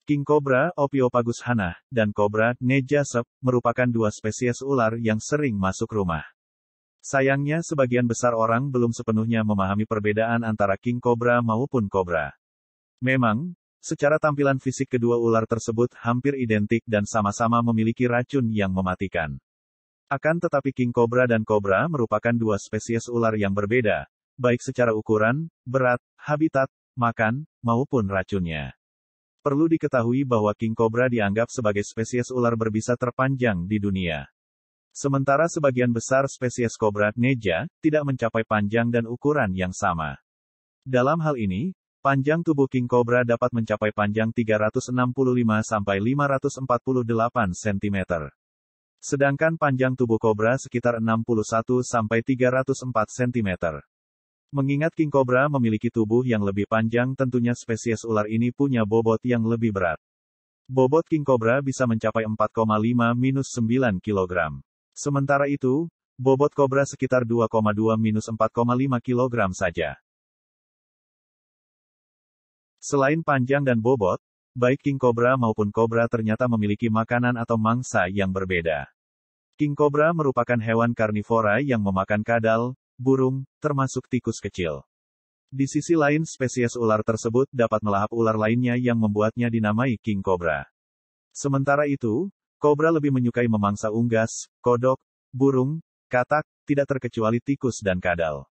King Cobra, Ophiopagus hannah, dan Cobra, Neja sep, merupakan dua spesies ular yang sering masuk rumah. Sayangnya sebagian besar orang belum sepenuhnya memahami perbedaan antara King Cobra maupun Cobra. Memang, secara tampilan fisik kedua ular tersebut hampir identik dan sama-sama memiliki racun yang mematikan. Akan tetapi King Cobra dan Cobra merupakan dua spesies ular yang berbeda, baik secara ukuran, berat, habitat, makan, maupun racunnya. Perlu diketahui bahwa King Cobra dianggap sebagai spesies ular berbisa terpanjang di dunia. Sementara sebagian besar spesies Cobra Neja tidak mencapai panjang dan ukuran yang sama. Dalam hal ini, panjang tubuh King Cobra dapat mencapai panjang 365 sampai 548 cm. Sedangkan panjang tubuh Cobra sekitar 61 sampai 304 cm. Mengingat King Cobra memiliki tubuh yang lebih panjang, tentunya spesies ular ini punya bobot yang lebih berat. Bobot King Cobra bisa mencapai 4,5-9 kg. Sementara itu, bobot Cobra sekitar 2,2-4,5 kg saja. Selain panjang dan bobot, baik King Cobra maupun Cobra ternyata memiliki makanan atau mangsa yang berbeda. King Cobra merupakan hewan karnivora yang memakan kadal, burung, termasuk tikus kecil. Di sisi lain spesies ular tersebut dapat melahap ular lainnya yang membuatnya dinamai King Cobra. Sementara itu, Cobra lebih menyukai memangsa unggas, kodok, burung, katak, tidak terkecuali tikus dan kadal.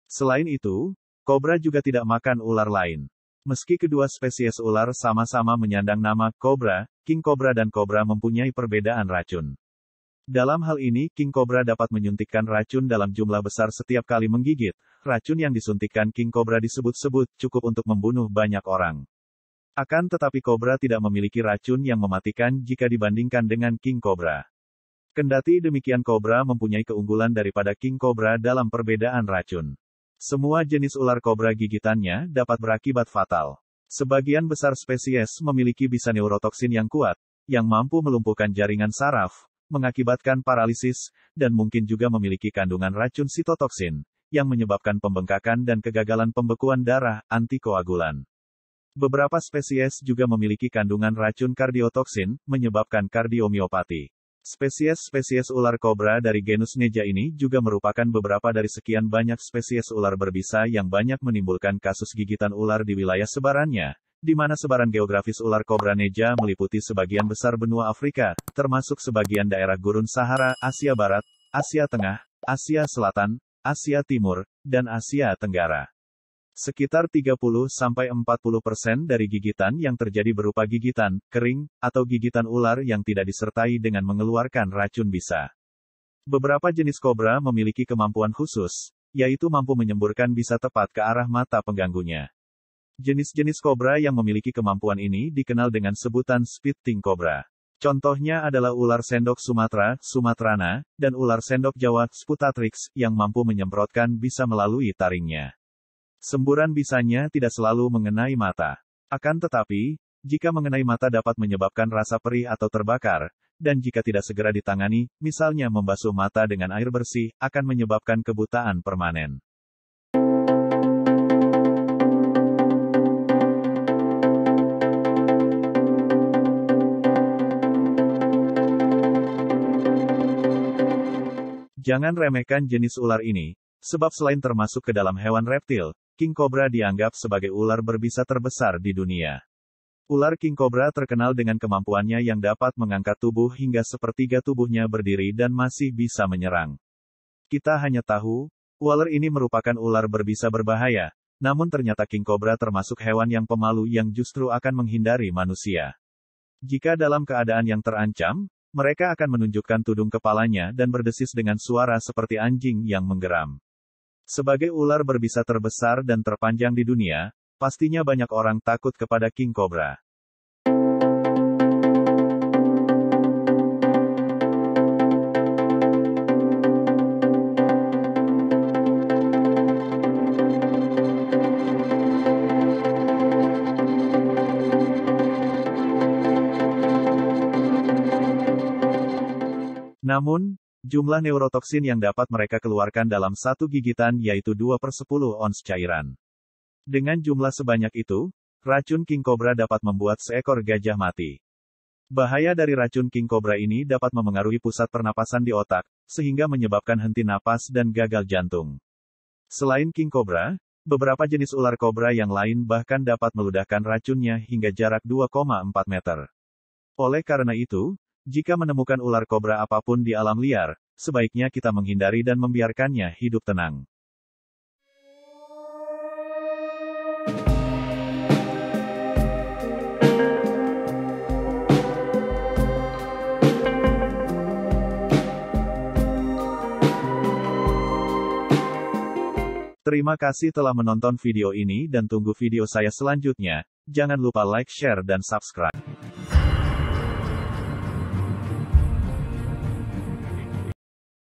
Selain itu, Cobra juga tidak makan ular lain. Meski kedua spesies ular sama-sama menyandang nama Cobra, King Cobra dan Cobra mempunyai perbedaan racun. Dalam hal ini, King Cobra dapat menyuntikkan racun dalam jumlah besar setiap kali menggigit. Racun yang disuntikkan King Cobra disebut-sebut cukup untuk membunuh banyak orang. Akan tetapi Cobra tidak memiliki racun yang mematikan jika dibandingkan dengan King Cobra. Kendati demikian Cobra mempunyai keunggulan daripada King Cobra dalam perbedaan racun. Semua jenis ular Cobra gigitannya dapat berakibat fatal. Sebagian besar spesies memiliki bisa neurotoksin yang kuat, yang mampu melumpuhkan jaringan saraf, mengakibatkan paralisis, dan mungkin juga memiliki kandungan racun sitotoksin, yang menyebabkan pembengkakan dan kegagalan pembekuan darah, antikoagulan. Beberapa spesies juga memiliki kandungan racun kardiotoksin, menyebabkan kardiomiopati. Spesies-spesies ular Cobra dari genus Neja ini juga merupakan beberapa dari sekian banyak spesies ular berbisa yang banyak menimbulkan kasus gigitan ular di wilayah sebarannya, di mana sebaran geografis ular Cobra Neja meliputi sebagian besar benua Afrika, termasuk sebagian daerah Gurun Sahara, Asia Barat, Asia Tengah, Asia Selatan, Asia Timur, dan Asia Tenggara. Sekitar 30-40% dari gigitan yang terjadi berupa gigitan kering, atau gigitan ular yang tidak disertai dengan mengeluarkan racun bisa. Beberapa jenis Cobra memiliki kemampuan khusus, yaitu mampu menyemburkan bisa tepat ke arah mata pengganggunya. Jenis-jenis Cobra yang memiliki kemampuan ini dikenal dengan sebutan spitting Cobra. Contohnya adalah ular sendok Sumatera, Sumatrana, dan ular sendok Jawa, Sputatrix, yang mampu menyemprotkan bisa melalui taringnya. Semburan bisanya tidak selalu mengenai mata. Akan tetapi, jika mengenai mata dapat menyebabkan rasa perih atau terbakar, dan jika tidak segera ditangani, misalnya membasuh mata dengan air bersih, akan menyebabkan kebutaan permanen. Jangan remehkan jenis ular ini, sebab selain termasuk ke dalam hewan reptil, King Cobra dianggap sebagai ular berbisa terbesar di dunia. Ular King Cobra terkenal dengan kemampuannya yang dapat mengangkat tubuh hingga sepertiga tubuhnya berdiri dan masih bisa menyerang. Kita hanya tahu, ular ini merupakan ular berbisa berbahaya, namun ternyata King Cobra termasuk hewan yang pemalu yang justru akan menghindari manusia. Jika dalam keadaan yang terancam, mereka akan menunjukkan tudung kepalanya dan berdesis dengan suara seperti anjing yang menggeram. Sebagai ular berbisa terbesar dan terpanjang di dunia, pastinya banyak orang takut kepada King Cobra. Namun, jumlah neurotoksin yang dapat mereka keluarkan dalam satu gigitan yaitu 2/10 ons cairan. Dengan jumlah sebanyak itu, Racun king cobra dapat membuat seekor gajah mati. Bahaya dari racun king cobra ini dapat memengaruhi pusat pernapasan di otak, sehingga menyebabkan henti napas dan gagal jantung. Selain king cobra, beberapa jenis ular kobra yang lain bahkan dapat meludahkan racunnya hingga jarak 2,4 meter. Oleh karena itu, jika menemukan ular kobra apapun di alam liar, sebaiknya kita menghindari dan membiarkannya hidup tenang. Terima kasih telah menonton video ini dan tunggu video saya selanjutnya. Jangan lupa like, share, dan subscribe.